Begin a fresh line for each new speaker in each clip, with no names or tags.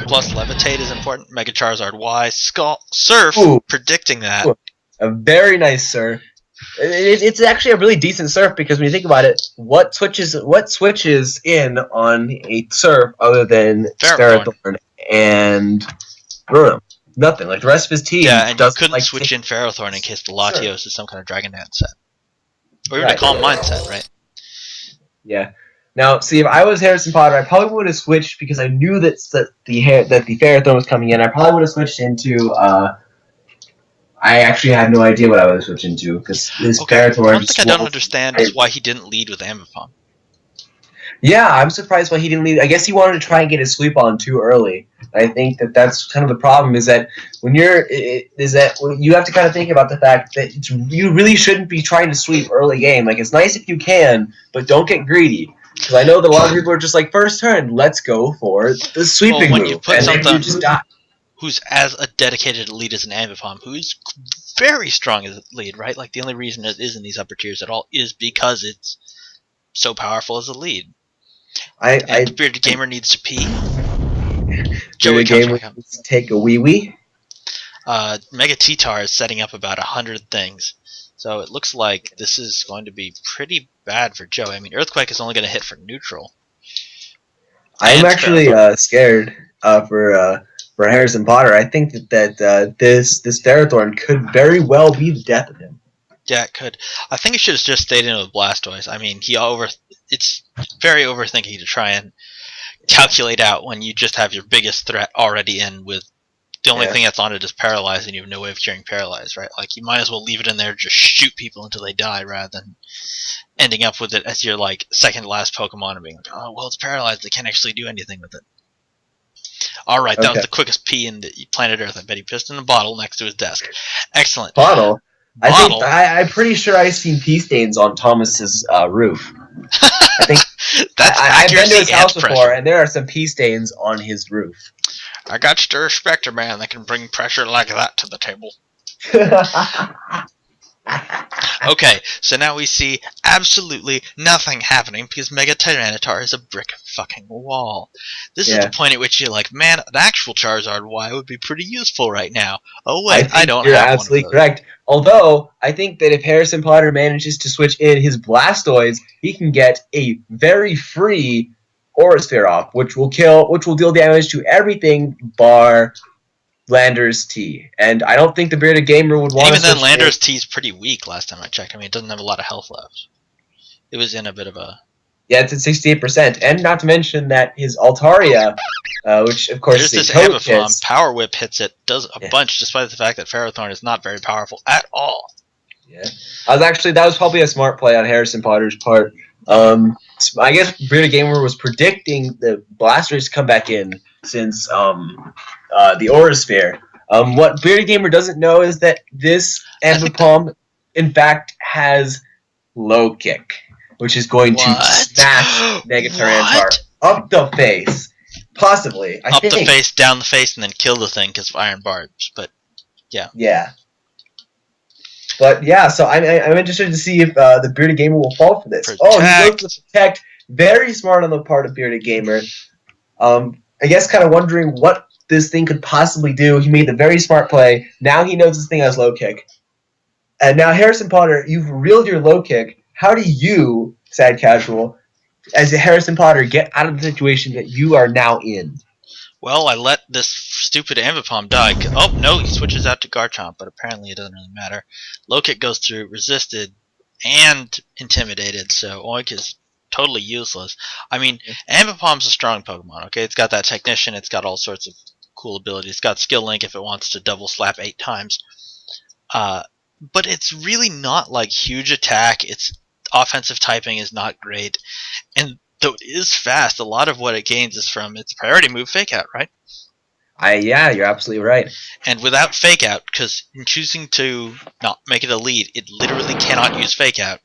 plus Levitate is important. Mega Charizard Y. Skull Surf,
Ooh.
predicting that.
Ooh. A very nice surf. It's actually a really decent surf because when you think about it, what switches in on a surf other than Ferrothorn and Bruno? Nothing. Like the rest of his team.
Yeah, and you couldn't
like
switch in Ferrothorn in case the Latios is some kind of Dragon Dance set. Or even a Calm Mind set, right?
Yeah. Now, see, if I was Harrison Potter, I probably would have switched because I knew that the Ferrothorn was coming in. I probably would have switched into. I actually had no idea what I would have switched into because this Ferrothorn.
One thing I don't understand is why he didn't lead with Ambipom.
Yeah, I'm surprised why he didn't lead. I guess he wanted to try and get his sweep on too early. I think that's kind of the problem. Is that when you have to kind of think about the fact that you really shouldn't be trying to sweep early game. Like it's nice if you can, but don't get greedy. Because I know that a lot of people are just like first turn, let's go for the sweeping
when
move,
you put
and
something
then you just die.
Who's as a dedicated lead as an Ambipom, who's very strong as a lead, right? Like the only reason it is in these upper tiers at all is because it's so powerful as a lead. The bearded gamer needs to pee. Joey
Gamer needs to take a wee wee.
Mega T-Tar is setting up about 100 things, so it looks like this is going to be pretty bad for Joey. I mean, Earthquake is only going to hit for neutral.
I'm actually scared for Harrison Potter. I think that this Ferrothorn could very well be the death of him.
Yeah, it could. I think he should have just stayed in with Blastoise. I mean, it's very overthinking to try and calculate out when you just have your biggest threat already in with the only thing that's on it is Paralyze and you have no way of curing Paralyze, right? Like, you might as well leave it in there, just shoot people until they die rather than ending up with it as your, like, second last Pokemon and being like, oh, well, it's Paralyzed, they can't actually do anything with it. Alright, that was the quickest pee in the planet Earth. I bet he pissed in a bottle next to his desk. Excellent.
Bottle? I'm pretty sure I've seen pee stains on Thomas's roof. I think I've been to his house before, and there are some pee stains on his roof.
I got to respect a man that can bring pressure like that to the table. Okay, so now we see absolutely nothing happening because Mega Tyranitar is a brick fucking wall. This is the point at which you're like, man, an actual Charizard Y would be pretty useful right now. Oh wait, I don't have one. You're
absolutely correct. Although, I think that if Harrison Potter manages to switch in his Blastoise, he can get a very free Aura Sphere off, which will deal damage to everything bar Lander's T. And I don't think the Bearded Gamer would want to. Even then,
Lander's T is pretty weak last time I checked. I mean, it doesn't have a lot of health left. It was in a bit of a...
Yeah, it's at 68%. And not to mention that his Altaria, which of course
is a Ambipom, Power Whip hits it, does a bunch, despite the fact that Ferrothorn is not very powerful at all.
Yeah. That was probably a smart play on Harrison Potter's part. I guess Bearded Gamer was predicting the Blastoise to come back in since the Aura Sphere. What Bearded Gamer doesn't know is that this Ambipom, in fact, has Low Kick, which is going to smash Mega Tyranitar up the face. Possibly. I think.
The face, down the face, and then kill the thing because of Iron Barbs. But, yeah.
Yeah. But, yeah, so I'm interested to see if the Bearded Gamer will fall for this.
Protect.
Oh, he goes to Protect. Very smart on the part of Bearded Gamer. I guess kind of wondering what this thing could possibly do. He made the very smart play. Now he knows this thing has Low Kick. And now, Harrison Potter, you've reeled your Low Kick. How do you, Sad Casual, as a Harrison Potter, get out of the situation that you are now in?
Well, I let this stupid Ambipom die. Oh, no, he switches out to Garchomp, but apparently it doesn't really matter. Low Kick goes through Resisted and Intimidated, so Oink is totally useless. I mean, Ambipom's a strong Pokemon, okay? It's got that Technician, it's got all sorts of cool abilities. It's got Skill Link if it wants to double slap 8 times. But it's really not like huge attack. Its offensive typing is not great. And though it is fast, a lot of what it gains is from its priority move, Fake Out, right?
Yeah, you're absolutely right.
And without Fake Out, because in choosing to not make it a lead, it literally cannot use Fake Out.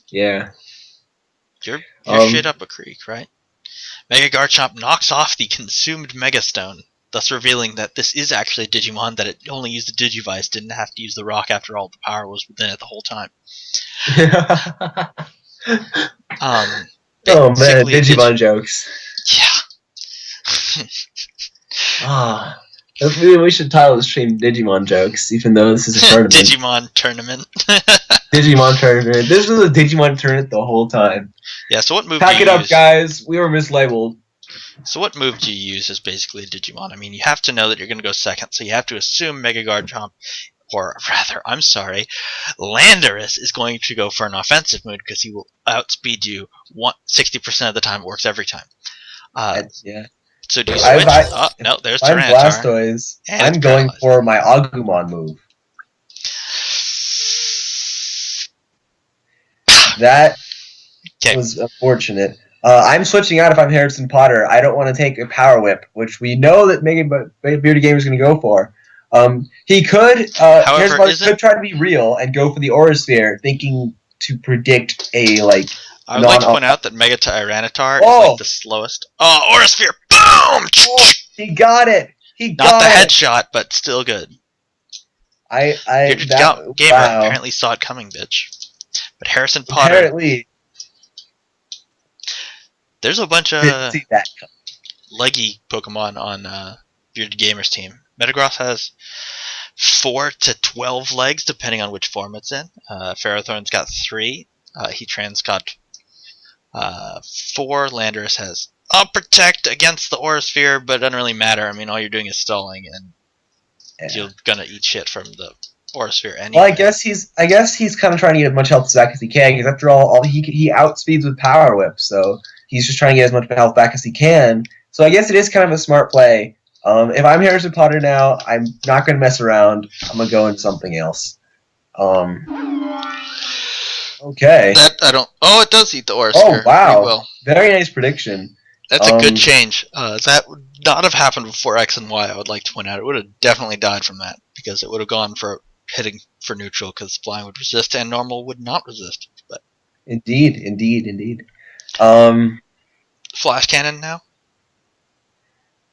Yeah.
You're shit up a creek, right? Mega Garchomp knocks off the consumed Mega Stone, thus revealing that this is actually a Digimon, that it only used the Digivice, didn't have to use the rock after all, the power was within it the whole time.
Oh man, Digimon jokes.
Yeah.
Ah, maybe we should title the stream Digimon jokes, even though this is a tournament.
Digimon tournament.
Digimon tournament. This was a Digimon tournament the whole time.
Yeah. So what move
Pack
do
it
you
up,
use?
guys. We were mislabeled.
So what move do you use as basically a Digimon? I mean, you have to know that you're going to go second, so you have to assume Mega Garchomp, or rather, I'm sorry, Landorus is going to go for an offensive move because he will outspeed you 60% of the time. It works every time.
Yeah.
So do you switch? Oh, no, there's
I'm
Tyranitar.
Blastoise.
And
I'm going for my Agumon move. That was unfortunate. I'm switching out if I'm Harrison Potter. I don't want to take a Power Whip, which we know that Bearded Gamer is going to go for. He could,
However,
could try to be real and go for the Aura Sphere, thinking to predict a
I would like to point out that Mega Tyranitar is like the slowest. Oh, Aura Sphere! Boom!
Oh, he got it.
Not the headshot, but still good.
Bearded
Gamer apparently saw it coming, bitch. But Harrison Potter.
Apparently.
There's a bunch of leggy Pokemon on Bearded Gamer's team. Metagross has 4 to 12 legs, depending on which form it's in. Ferrothorn's got 3. Heatran's got 4. Landorus has Protect against the Aura Sphere, but it doesn't really matter. I mean, all you're doing is stalling, and you're gonna eat shit from the Aura Sphere anyway.
Well, I guess he's kind of trying to get as much health back as he can, because after all he outspeeds with Power Whip, so he's just trying to get as much health back as he can. So I guess it is kind of a smart play. If I'm Harrison Potter now, I'm not going to mess around. I'm going to go into something else. Okay.
It does eat the Aura Sphere.
Oh, wow. Very nice prediction.
That's a good change. That would not have happened before X and Y, I would like to point out. It would have definitely died from that, because it would have gone for hitting for neutral, because flying would resist and normal would not resist. But
Indeed.
Flash Cannon now?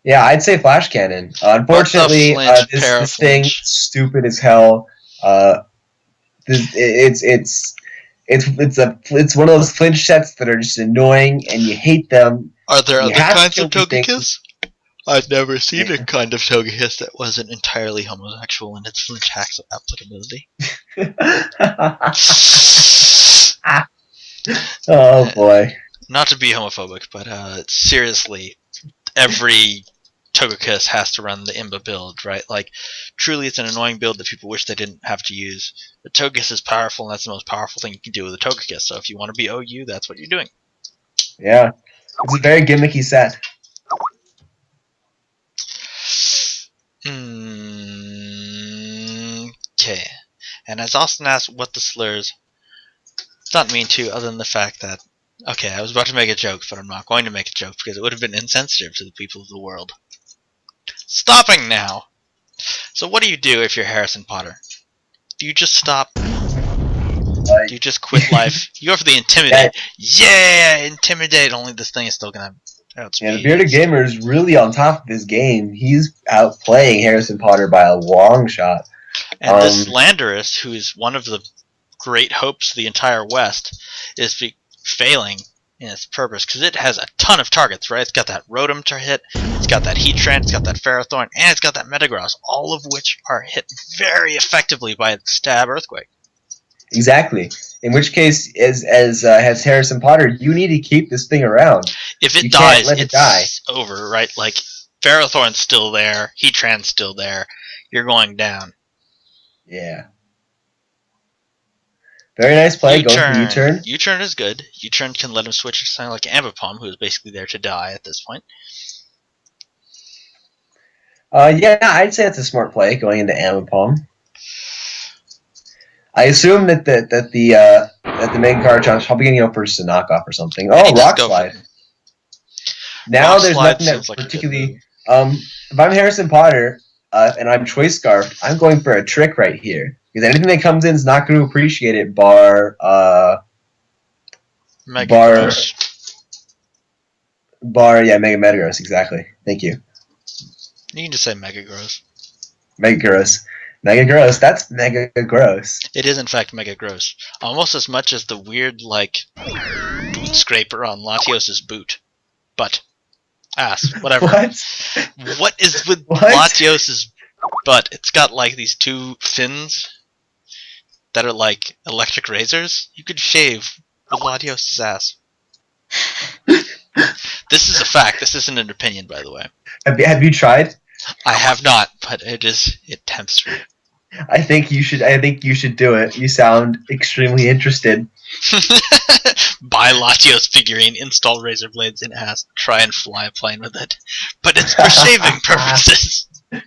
Yeah, I'd say Flash Cannon. Unfortunately, this thing is stupid as hell. It's one of those flinch sets that are just annoying, and you hate them.
Are there other kinds of Togekiss? I've never seen a kind of Togekiss that wasn't entirely homosexual in its flinch hacks applicability.
Oh boy.
Not to be homophobic, but seriously, every Togekiss has to run the Imba build, right? Like, truly it's an annoying build that people wish they didn't have to use. But Togekiss is powerful, and that's the most powerful thing you can do with a Togekiss. So if you want to be OU, that's what you're doing.
Yeah. It's a very gimmicky set.
Okay. And as Austin asked what the slurs, it's not mean to, other than the fact that, okay, I was about to make a joke, but I'm not going to make a joke because it would have been insensitive to the people of the world. Stopping now! So what do you do if you're Harrison Potter? Do you just stop? Do you just quit life? You go for the Intimidate. Yeah! Intimidate! Only this thing is still gonna outspeed.
Yeah, the Bearded Gamer is really on top of his game. He's outplaying Harrison Potter by a long shot.
And this Landorus, who is one of the great hopes of the entire West, is failing in its purpose, because it has a ton of targets, right? It's got that Rotom to hit, it's got that Heatran, it's got that Ferrothorn, and it's got that Metagross, all of which are hit very effectively by its Stab Earthquake.
Exactly. In which case, as Harrison Potter, you need to keep this thing around.
If it dies, it's over, right? Like, Ferrothorn's still there, Heatran's still there, you're going down.
Yeah. Very nice play, going for U-turn.
U-turn is good. U-turn can let him switch to something like Ambipom, who is basically there to die at this point.
Yeah, I'd say it's a smart play, going into Ambipom. I assume that the Mega Garchomp's probably going to go for a knockoff or something. Oh, Rock Slide. Now there's nothing that particularly... if I'm Harrison Potter and I'm Choice Scarf, I'm going for a trick right here. Because anything that comes in is not going to appreciate it, bar Mega Metagross, exactly. Thank you.
You can just say Mega Gross.
Mega Gross, that's Mega Gross.
It is in fact Mega Gross. Almost as much as the weird, like, boot scraper on Latios's boot. But Ass, whatever.
What?
What is with
What?
Latios's butt? It's got like these two fins that are like electric razors. You could shave with Latios's ass. This is a fact. This isn't an opinion, by the way.
Have you tried?
I have not, but it tempts me.
I think you should. I think you should do it. You sound extremely interested.
Buy Latios figurine, install razor blades in ass, try and fly a plane with it. But it's for shaving purposes.
I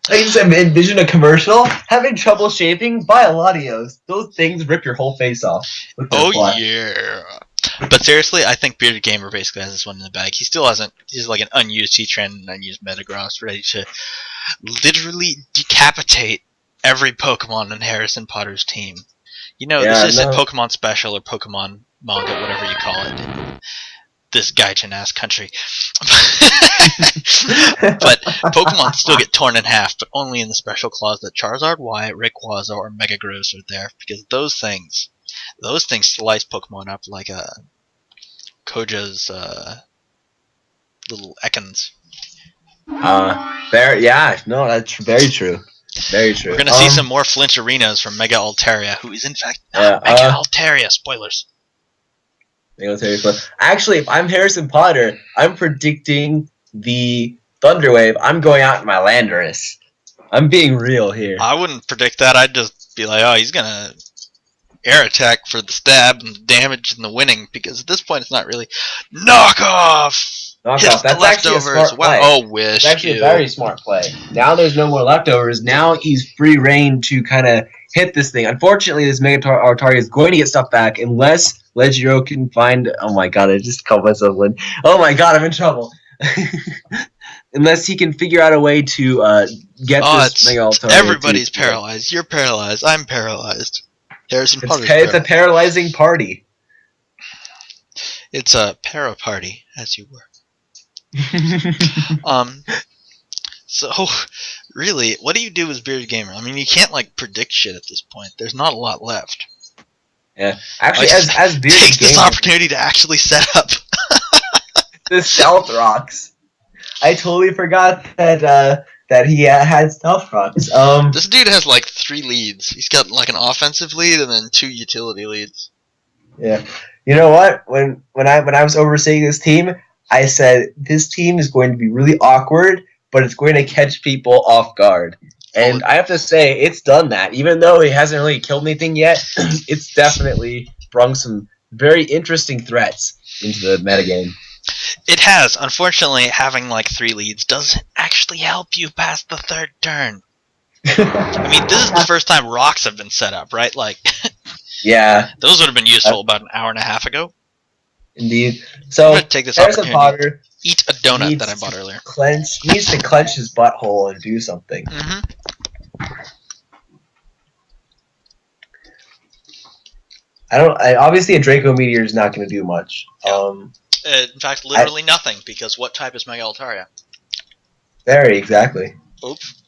just envision a commercial. Having trouble shaving? Buy a Latios. Those things rip your whole face off.
Oh yeah. But seriously, I think Bearded Gamer basically has this one in the bag. He still hasn't. He's like an unused Heatran and unused Metagross, ready to literally decapitate every Pokemon in Harrison Potter's team. You know, this isn't Pokemon Special or Pokemon Manga, whatever you call it, in this gaijin ass country. But Pokemon still get torn in half, but only in the special clause that Charizard Y, Rayquaza, or Mega Gross are there, because those things slice Pokemon up like Koja's little Ekans.
That's very true. Very true.
We're gonna see some more Flincherinos from Mega Altaria, who is in fact not Mega Altaria. Spoilers.
Actually, if I'm Harrison Potter, I'm predicting the Thunder Wave. I'm going out in my Landorus. I'm being real here.
I wouldn't predict that. I'd just be like, oh, he's gonna air attack for the stab and the damage and the winning, because at this point it's not really knockoff.
That's actually a smart play.
Oh, wish.
It's actually a very smart play. Now there's no more leftovers. Now he's free reign to kind of hit this thing. Unfortunately, this Mega Altaria is going to get stuff back unless Legio can find. Oh my god, I just called myself Lynn. Oh my god, I'm in trouble. Unless he can figure out a way to get this Mega Altaria.
Everybody's paralyzed. You're paralyzed. I'm paralyzed. Harrison Potter's
it's a paralyzing party.
It's a para party, as you were. So really, what do you do as Bearded Gamer? I mean, you can't like predict shit at this point. There's not a lot left.
Yeah, actually, as Bearded
take this opportunity to actually set up
the Stealth Rocks. I totally forgot that he had Stealth Rocks.
This dude has like 3 leads. He's got like an offensive lead and then 2 utility leads.
Yeah, you know what? When I was overseeing this team, I said, this team is going to be really awkward, but it's going to catch people off guard. And I have to say, it's done that. Even though he hasn't really killed anything yet, it's definitely brought some very interesting threats into the metagame.
It has. Unfortunately, having like 3 leads doesn't actually help you past the 3rd turn. I mean, this is the first time rocks have been set up, right? Like,
yeah.
Those would have been useful about an hour and a half ago.
Indeed. So,
I'm gonna take this
Harrison Potter
eat a donut that I bought earlier.
Needs to clench his butthole and do something.
Mm-hmm.
Obviously, a Draco Meteor is not going to do much.
In fact, literally nothing, because what type is Mega Altaria?
Very, exactly.
Oops.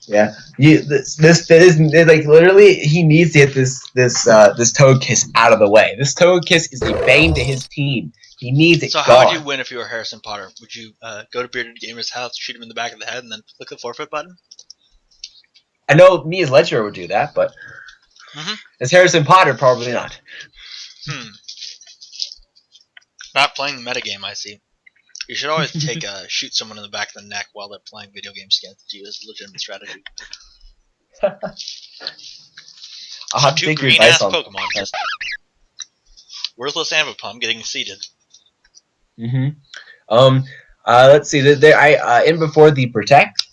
Yeah, this is like literally he needs to get this Togekiss out of the way. This Togekiss is a bane to his team. He needs it.
So how would you win if you were Harrison Potter? Would you go to Bearded Gamer's house, shoot him in the back of the head, and then click the forfeit button?
I know me as Ledger would do that, but as Harrison Potter, probably not.
Not playing the metagame, I see. You should always shoot someone in the back of the neck while they're playing video games against you as a legitimate strategy.
I'll have to take your advice on
Pokemon. Just worthless Ambipom getting seeded.
Let's see. In before the Protect.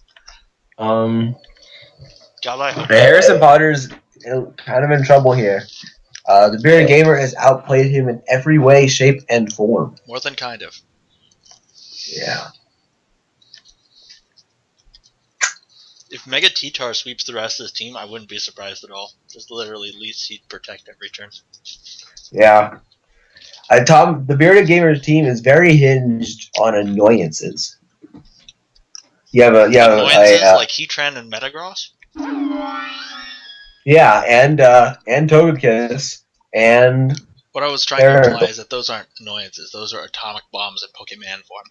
God, I hope
Harrison Potter's kind of in trouble here. The Bearded Gamer has outplayed him in every way, shape, and form.
More than kind of.
Yeah.
If Mega T-Tar sweeps the rest of his team, I wouldn't be surprised at all. Just literally at least he'd protect every turn.
Yeah. Tom, the Bearded Gamer's team is very hinged on annoyances.
Annoyances like Heatran and Metagross?
Yeah, and Togekiss, and...
What I was trying to imply is that those aren't annoyances. Those are atomic bombs in Pokemon form.